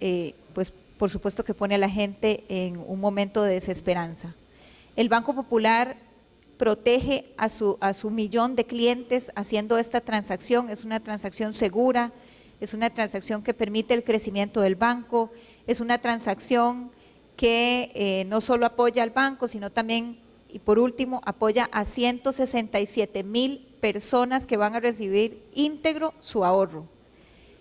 pues por supuesto que pone a la gente en un momento de desesperanza. El Banco Popular protege a su millón de clientes haciendo esta transacción. Es una transacción segura, es una transacción que permite el crecimiento del banco, es una transacción que no solo apoya al banco, sino también, y por último, apoya a 167,000 personas que van a recibir íntegro su ahorro.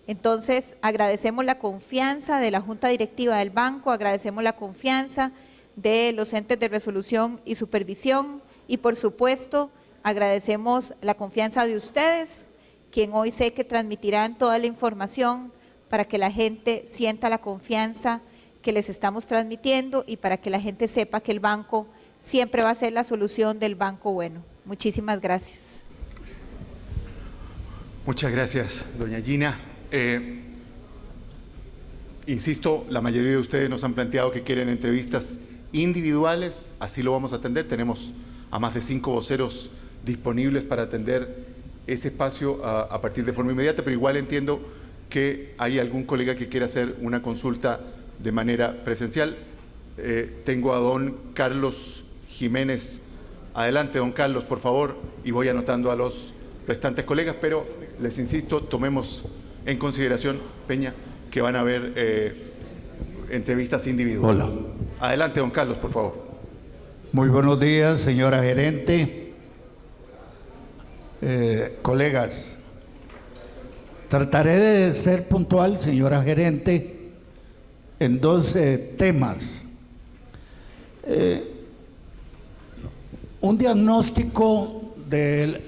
Entonces, agradecemos la confianza de la Junta Directiva del banco, agradecemos la confianza de los entes de resolución y supervisión, y por supuesto, agradecemos la confianza de ustedes, quien hoy sé que transmitirán toda la información para que la gente sienta la confianza que les estamos transmitiendo y para que la gente sepa que el banco siempre va a ser la solución del banco bueno. Muchísimas gracias. Muchas gracias, doña Gina. Insisto, la mayoría de ustedes nos han planteado que quieren entrevistas individuales, así lo vamos a atender. Tenemos a más de 5 voceros disponibles para atender ese espacio a partir de forma inmediata, pero igual entiendo que hay algún colega que quiera hacer una consulta de manera presencial. Tengo a don Carlos Jiménez. Adelante, don Carlos, por favor, y voy anotando a los restantes colegas, pero les insisto, tomemos en consideración, Peña, que van a haber entrevistas individuales. Hola. Adelante, don Carlos, por favor. Muy buenos días, señora gerente. Colegas, trataré de ser puntual, señora gerente, en 12 temas. Un diagnóstico de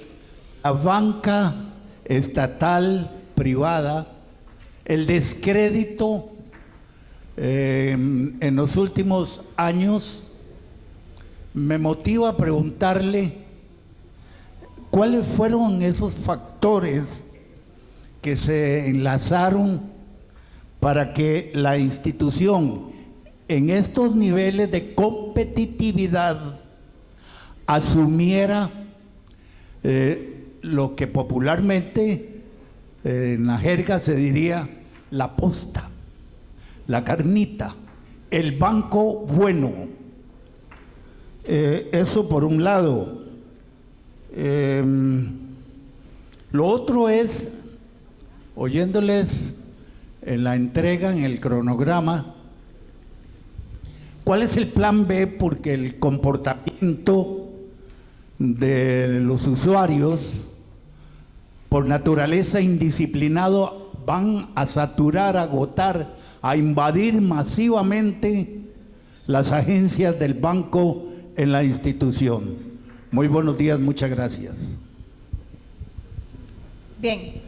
la banca estatal, privada, el descrédito en los últimos años, me motiva a preguntarle cuáles fueron esos factores que se enlazaron para que la institución en estos niveles de competitividad asumiera lo que popularmente en la jerga se diría la posta, la carnita, el banco bueno. Eso por un lado. Lo otro es, oyéndoles en la entrega, en el cronograma, ¿cuál es el plan B? Porque el comportamiento de los usuarios, por naturaleza indisciplinado, van a saturar, a agotar, a invadir masivamente las agencias del banco en la institución. Muy buenos días, muchas gracias. Bien,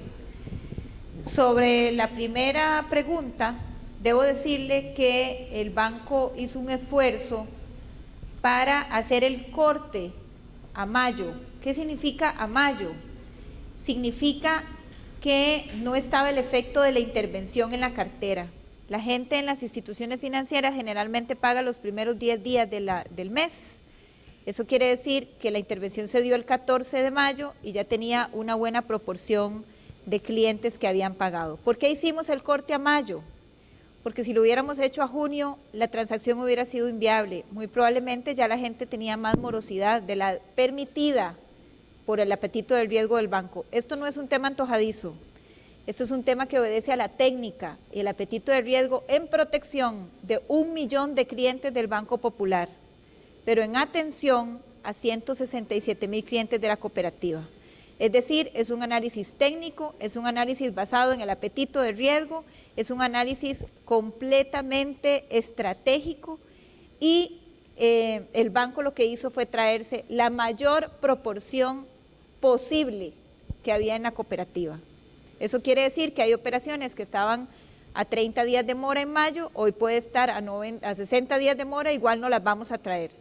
sobre la primera pregunta, debo decirle que el banco hizo un esfuerzo para hacer el corte a mayo. ¿Qué significa a mayo? Significa que no estaba el efecto de la intervención en la cartera. La gente en las instituciones financieras generalmente paga los primeros 10 días del mes. Eso quiere decir que la intervención se dio el 14 de mayo y ya tenía una buena proporción de clientes que habían pagado. ¿Por qué hicimos el corte a mayo? Porque si lo hubiéramos hecho a junio, la transacción hubiera sido inviable. Muy probablemente ya la gente tenía más morosidad de la permitida por el apetito del riesgo del banco. Esto no es un tema antojadizo, esto es un tema que obedece a la técnica y el apetito de riesgo en protección de 1 millón de clientes del Banco Popular, pero en atención a 167,000 clientes de la cooperativa. Es decir, es un análisis técnico, es un análisis basado en el apetito de riesgo, es un análisis completamente estratégico y el banco lo que hizo fue traerse la mayor proporción posible que había en la cooperativa. Eso quiere decir que hay operaciones que estaban a 30 días de mora en mayo, hoy puede estar a 60 días de mora, igual no las vamos a traer.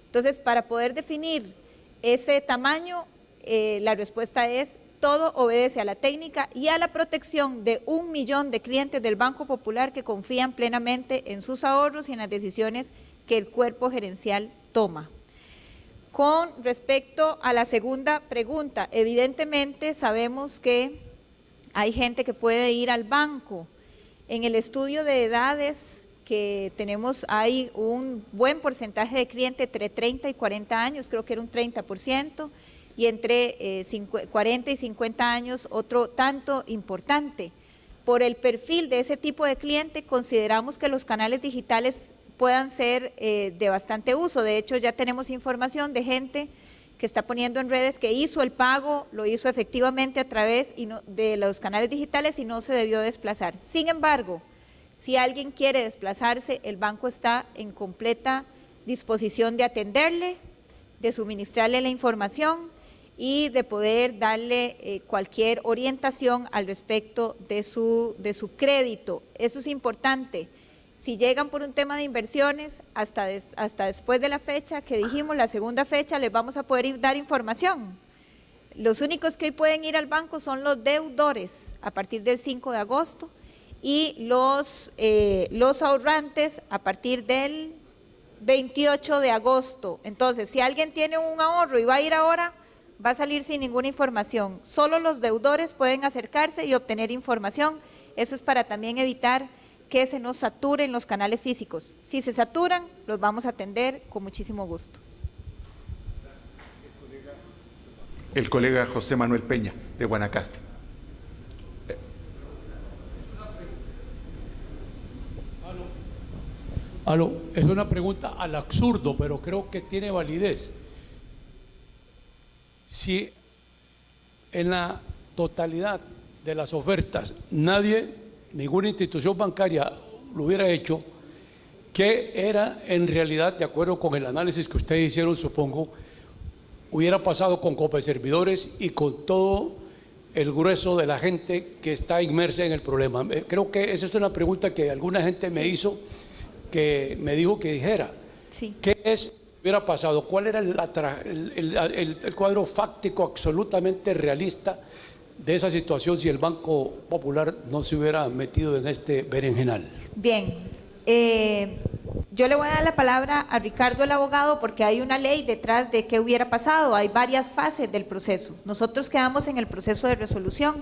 Entonces, para poder definir ese tamaño, la respuesta es: todo obedece a la técnica y a la protección de 1 millón de clientes del Banco Popular que confían plenamente en sus ahorros y en las decisiones que el cuerpo gerencial toma. Con respecto a la segunda pregunta, evidentemente sabemos que hay gente que puede ir al banco. En el estudio de edades que tenemos hay un buen porcentaje de clientes entre 30 y 40 años, creo que era un 30%, y entre 40 y 50 años otro tanto importante. Por el perfil de ese tipo de cliente consideramos que los canales digitales puedan ser de bastante uso. De hecho, ya tenemos información de gente que está poniendo en redes que hizo el pago, lo hizo efectivamente a través de los canales digitales y no se debió desplazar. Sin embargo, si alguien quiere desplazarse, el banco está en completa disposición de atenderle, de suministrarle la información y de poder darle cualquier orientación al respecto de su crédito. Eso es importante. Si llegan por un tema de inversiones, hasta después de la fecha que dijimos, la segunda fecha, les vamos a poder dar información. Los únicos que hoy pueden ir al banco son los deudores a partir del 5 de agosto y los ahorrantes a partir del 28 de agosto. Entonces, si alguien tiene un ahorro y va a ir ahora, va a salir sin ninguna información. Solo los deudores pueden acercarse y obtener información. Eso es para también evitar que se nos saturen los canales físicos. Si se saturan, los vamos a atender con muchísimo gusto. El colega José Manuel Peña, de Guanacaste. Es una pregunta al absurdo, pero creo que tiene validez. Si en la totalidad de las ofertas ninguna institución bancaria lo hubiera hecho, ¿qué era en realidad, de acuerdo con el análisis que ustedes hicieron, supongo, hubiera pasado con Copeservidores y con todo el grueso de la gente que está inmersa en el problema? Creo que esa es una pregunta que alguna gente me hizo, que me dijo que dijera. Sí. ¿Qué hubiera pasado? ¿Cuál era el cuadro fáctico absolutamente realista de esa situación si el Banco Popular no se hubiera metido en este berenjenal? Bien, yo le voy a dar la palabra a Ricardo, el abogado, porque hay una ley detrás de qué hubiera pasado. Hay varias fases del proceso. Nosotros quedamos en el proceso de resolución.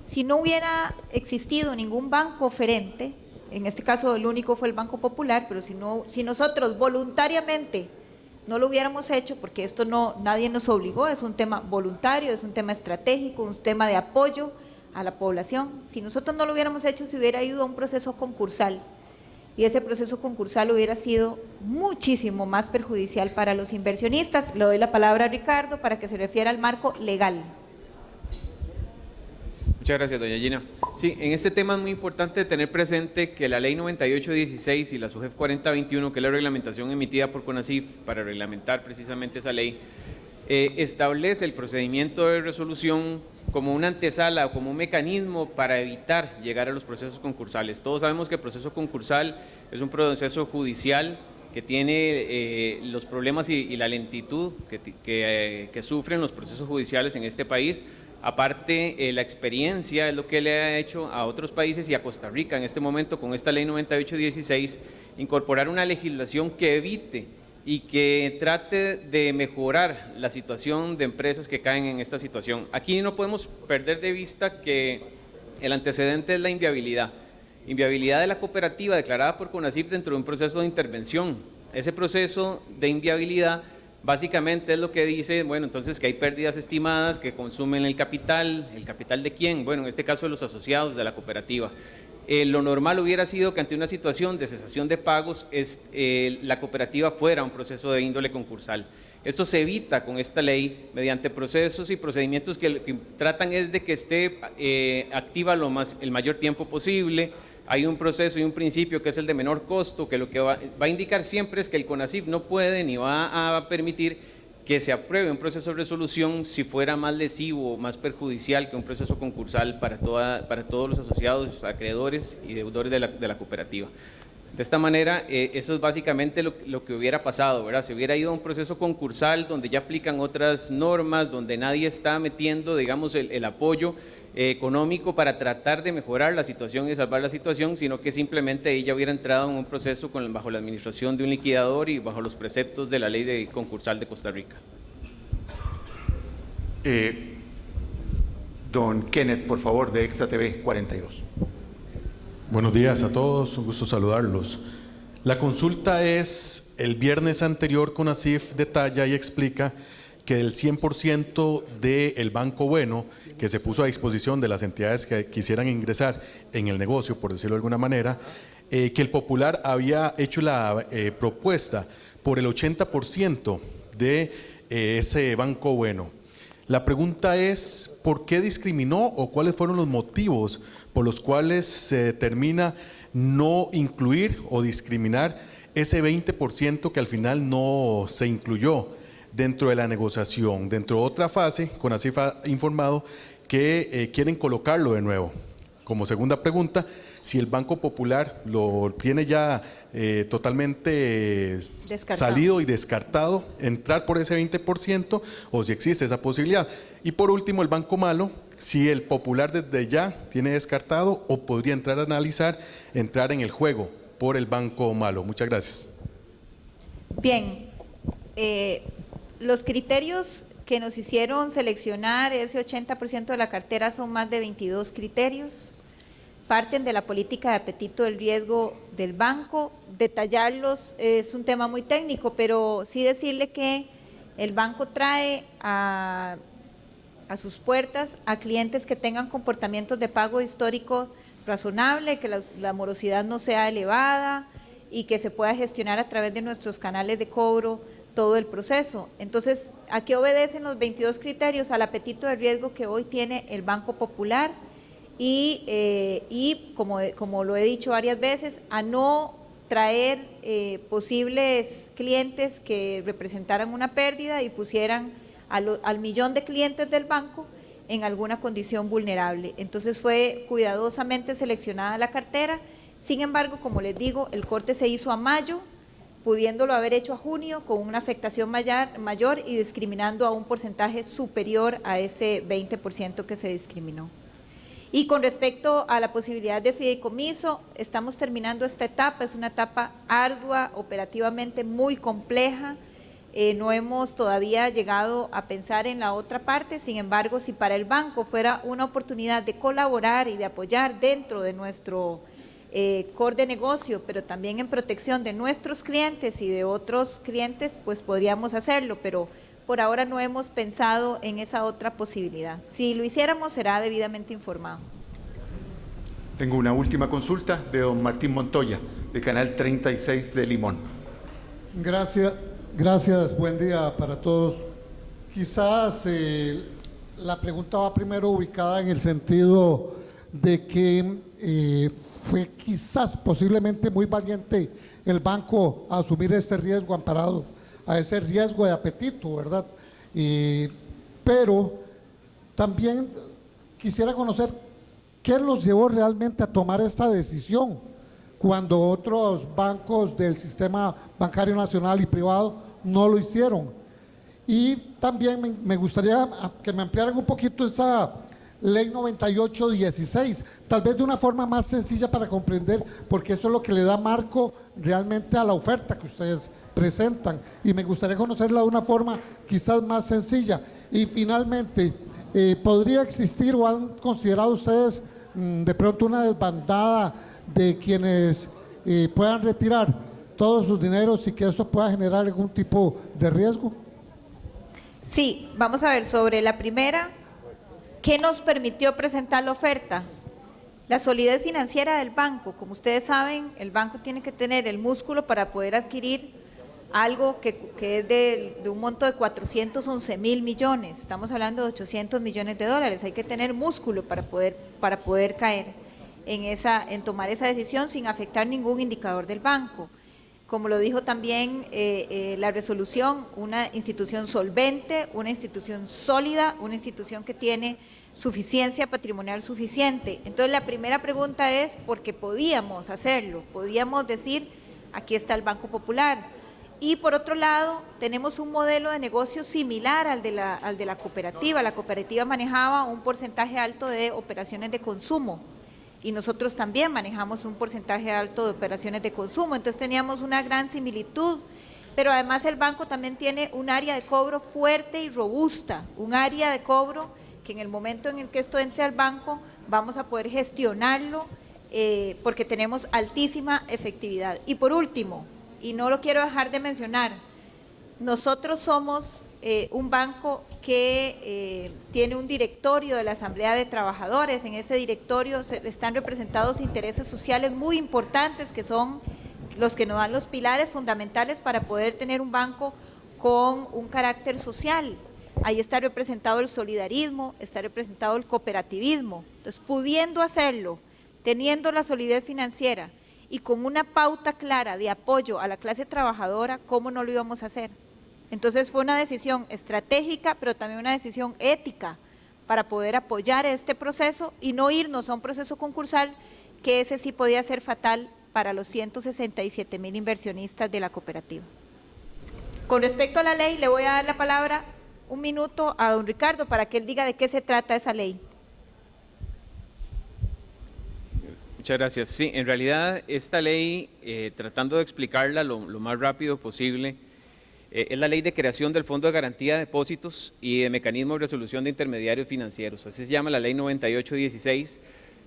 Si no hubiera existido ningún banco oferente, en este caso el único fue el Banco Popular, pero si nosotros voluntariamente no lo hubiéramos hecho, porque esto nadie nos obligó, es un tema voluntario, es un tema estratégico, un tema de apoyo a la población. Si nosotros no lo hubiéramos hecho, se hubiera ido a un proceso concursal. y ese proceso concursal hubiera sido muchísimo más perjudicial para los inversionistas. Le doy la palabra a Ricardo para que se refiera al marco legal. Muchas gracias, doña Gina. Sí, en este tema es muy importante tener presente que la ley 9816 y la SUGEF 4021, que es la reglamentación emitida por CONACYF para reglamentar precisamente esa ley, establece el procedimiento de resolución como una antesala o como un mecanismo para evitar llegar a los procesos concursales. Todos sabemos que el proceso concursal es un proceso judicial que tiene los problemas y la lentitud que sufren los procesos judiciales en este país. Aparte, la experiencia es lo que le ha hecho a otros países y a Costa Rica en este momento con esta ley 9816, incorporar una legislación que evite y que trate de mejorar la situación de empresas que caen en esta situación. Aquí no podemos perder de vista que el antecedente es la inviabilidad de la cooperativa declarada por CONACYF dentro de un proceso de intervención. Ese proceso de inviabilidad básicamente es lo que dice, bueno, entonces que hay pérdidas estimadas que consumen ¿el capital de quién? Bueno, en este caso de los asociados de la cooperativa. Lo normal hubiera sido que ante una situación de cesación de pagos, la cooperativa fuera un proceso de índole concursal. Esto se evita con esta ley mediante procesos y procedimientos que tratan es de que esté activa el mayor tiempo posible. Hay un proceso y un principio que es el de menor costo, que lo que va a indicar siempre es que el CONACYF no puede ni va a permitir que se apruebe un proceso de resolución si fuera más lesivo o más perjudicial que un proceso concursal para todos los asociados, acreedores y deudores de la cooperativa. De esta manera, eso es básicamente lo que hubiera pasado, ¿verdad? Se hubiera ido a un proceso concursal donde ya aplican otras normas, donde nadie está metiendo, digamos, el apoyo económico para tratar de mejorar la situación y salvar la situación, sino que simplemente ella hubiera entrado en un proceso bajo la administración de un liquidador y bajo los preceptos de la ley de concursal de Costa Rica. Don Kenneth, por favor, de Extra TV 42. Buenos días a todos, un gusto saludarlos. La consulta es, el viernes anterior CONACYF detalla y explica que del 100% del Banco Bueno que se puso a disposición de las entidades que quisieran ingresar en el negocio, por decirlo de alguna manera, que el Popular había hecho la propuesta por el 80% de ese Banco Bueno. La pregunta es, ¿por qué discriminó o cuáles fueron los motivos por los cuales se determina no incluir o discriminar ese 20% que al final no se incluyó dentro de la negociación? Dentro de otra fase, CONACYF ha informado que quieren colocarlo de nuevo. Como segunda pregunta, si el Banco Popular lo tiene ya totalmente salido y descartado, entrar por ese 20% o si existe esa posibilidad. Y por último, el Banco Malo, si el Popular desde ya tiene descartado o podría entrar a analizar, entrar en el juego por el Banco Malo. Muchas gracias. Bien, los criterios que nos hicieron seleccionar ese 80% de la cartera son más de 22 criterios. Parten de la política de apetito del riesgo del banco. Detallarlos es un tema muy técnico, pero sí decirle que el banco trae a sus puertas a clientes que tengan comportamientos de pago histórico razonable, que la morosidad no sea elevada y que se pueda gestionar a través de nuestros canales de cobro todo el proceso. Entonces, ¿a qué obedecen los 22 criterios? Al apetito de riesgo que hoy tiene el Banco Popular y como lo he dicho varias veces, a no traer posibles clientes que representaran una pérdida y pusieran al millón de clientes del banco en alguna condición vulnerable. Entonces fue cuidadosamente seleccionada la cartera. Sin embargo, como les digo, el corte se hizo a mayo, pudiéndolo haber hecho a junio con una afectación mayor y discriminando a un porcentaje superior a ese 20% que se discriminó. Y con respecto a la posibilidad de fideicomiso, estamos terminando esta etapa, es una etapa ardua, operativamente muy compleja, no hemos todavía llegado a pensar en la otra parte. Sin embargo, si para el banco fuera una oportunidad de colaborar y de apoyar dentro de nuestro core de negocio, pero también en protección de nuestros clientes y de otros clientes, pues podríamos hacerlo, pero por ahora no hemos pensado en esa otra posibilidad. Si lo hiciéramos, será debidamente informado. Tengo una última consulta de don Martín Montoya, de Canal 36 de Limón. Gracias, buen día para todos. Quizás la pregunta va primero ubicada en el sentido de que fue quizás posiblemente muy valiente el banco a asumir este riesgo amparado a ese riesgo de apetito, ¿verdad? Pero también quisiera conocer qué los llevó realmente a tomar esta decisión cuando otros bancos del sistema bancario nacional y privado no lo hicieron. Y también me gustaría que me ampliaran un poquito esa ley 9816, tal vez de una forma más sencilla para comprender, porque eso es lo que le da marco realmente a la oferta que ustedes presentan, y me gustaría conocerla de una forma quizás más sencilla. Y finalmente, ¿podría existir o han considerado ustedes de pronto una desbandada de quienes puedan retirar todos sus dineros y que eso pueda generar algún tipo de riesgo? Sí, vamos a ver, sobre la primera, ¿qué nos permitió presentar la oferta? La solidez financiera del banco. Como ustedes saben, el banco tiene que tener el músculo para poder adquirir algo que es de un monto de 411.000 millones, estamos hablando de 800 millones de dólares, hay que tener músculo para poder caer en tomar esa decisión sin afectar ningún indicador del banco. Como lo dijo también la resolución, una institución solvente, una institución sólida, una institución que tiene suficiencia patrimonial suficiente. Entonces la primera pregunta es, porque podíamos hacerlo, podíamos decir, aquí está el Banco Popular. Y por otro lado, tenemos un modelo de negocio similar al de la cooperativa. La cooperativa manejaba un porcentaje alto de operaciones de consumo y nosotros también manejamos un porcentaje alto de operaciones de consumo. Entonces teníamos una gran similitud, pero además el banco también tiene un área de cobro fuerte y robusta, un área de cobro que en el momento en el que esto entre al banco vamos a poder gestionarlo porque tenemos altísima efectividad. Y por último, y no lo quiero dejar de mencionar, nosotros somos un banco que tiene un directorio de la Asamblea de Trabajadores. En ese directorio están representados intereses sociales muy importantes que son los que nos dan los pilares fundamentales para poder tener un banco con un carácter social. Ahí está representado el solidarismo, está representado el cooperativismo. Entonces, pudiendo hacerlo, teniendo la solidez financiera y con una pauta clara de apoyo a la clase trabajadora, ¿cómo no lo íbamos a hacer? Entonces fue una decisión estratégica, pero también una decisión ética para poder apoyar este proceso y no irnos a un proceso concursal que ese sí podía ser fatal para los 167.000 inversionistas de la cooperativa. Con respecto a la ley, le voy a dar la palabra un minuto a don Ricardo para que él diga de qué se trata esa ley. Muchas gracias. Sí, en realidad esta ley, tratando de explicarla lo más rápido posible, es la ley de creación del Fondo de Garantía de Depósitos y de Mecanismo de Resolución de Intermediarios Financieros. Así se llama la ley 9816,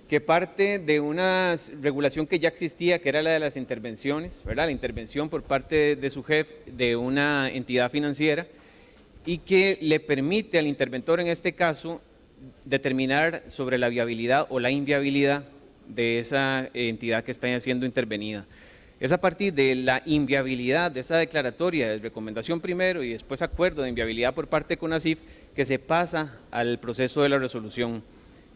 que parte de una regulación que ya existía, que era la de las intervenciones, ¿verdad? La intervención por parte de su jefe de una entidad financiera y que le permite al interventor, en este caso, determinar sobre la viabilidad o la inviabilidad de esa entidad que está siendo intervenida. Es a partir de la inviabilidad de esa declaratoria de recomendación primero y después acuerdo de inviabilidad por parte de CONACYF que se pasa al proceso de la resolución.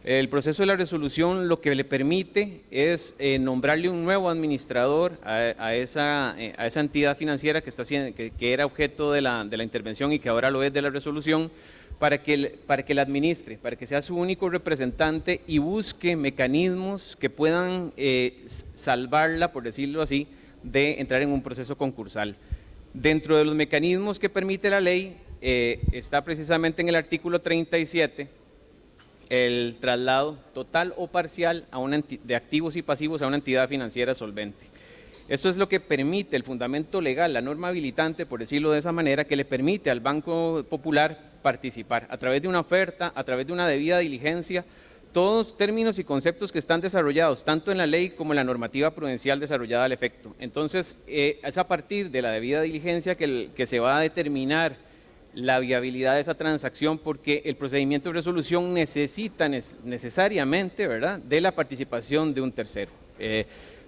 El proceso de la resolución lo que le permite es nombrarle un nuevo administrador a esa entidad financiera que, que era objeto de la intervención y que ahora lo es de la resolución, para que la administre, para que sea su único representante y busque mecanismos que puedan salvarla, por decirlo así, de entrar en un proceso concursal. Dentro de los mecanismos que permite la ley está precisamente en el artículo 37 el traslado total o parcial de activos y pasivos a una entidad financiera solvente. Esto es lo que permite el fundamento legal, la norma habilitante, por decirlo de esa manera, que le permite al Banco Popular participar a través de una oferta, a través de una debida diligencia, todos términos y conceptos que están desarrollados tanto en la ley como en la normativa prudencial desarrollada al efecto. Entonces, es a partir de la debida diligencia que se va a determinar la viabilidad de esa transacción, porque el procedimiento de resolución necesita necesariamente, ¿verdad?, de la participación de un tercero.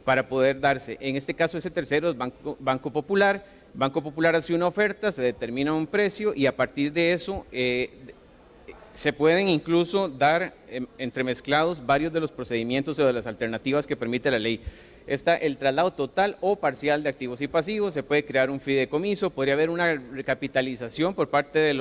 para poder darse. En este caso, ese tercero es Banco Popular. Banco Popular hace una oferta, se determina un precio y a partir de eso se pueden incluso dar entremezclados varios de los procedimientos o de las alternativas que permite la ley. Está el traslado total o parcial de activos y pasivos, se puede crear un fideicomiso, podría haber una recapitalización por parte de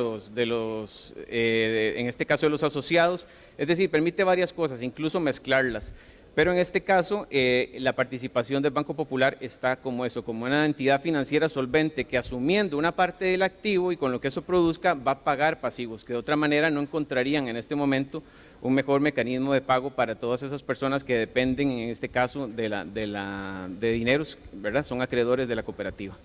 en este caso de los asociados, es decir, permite varias cosas, incluso mezclarlas. Pero en este caso, la participación del Banco Popular está como eso, como una entidad financiera solvente que asumiendo una parte del activo y con lo que eso produzca va a pagar pasivos, que de otra manera no encontrarían en este momento un mejor mecanismo de pago para todas esas personas que dependen, en este caso, de dineros, ¿verdad? Son acreedores de la cooperativa.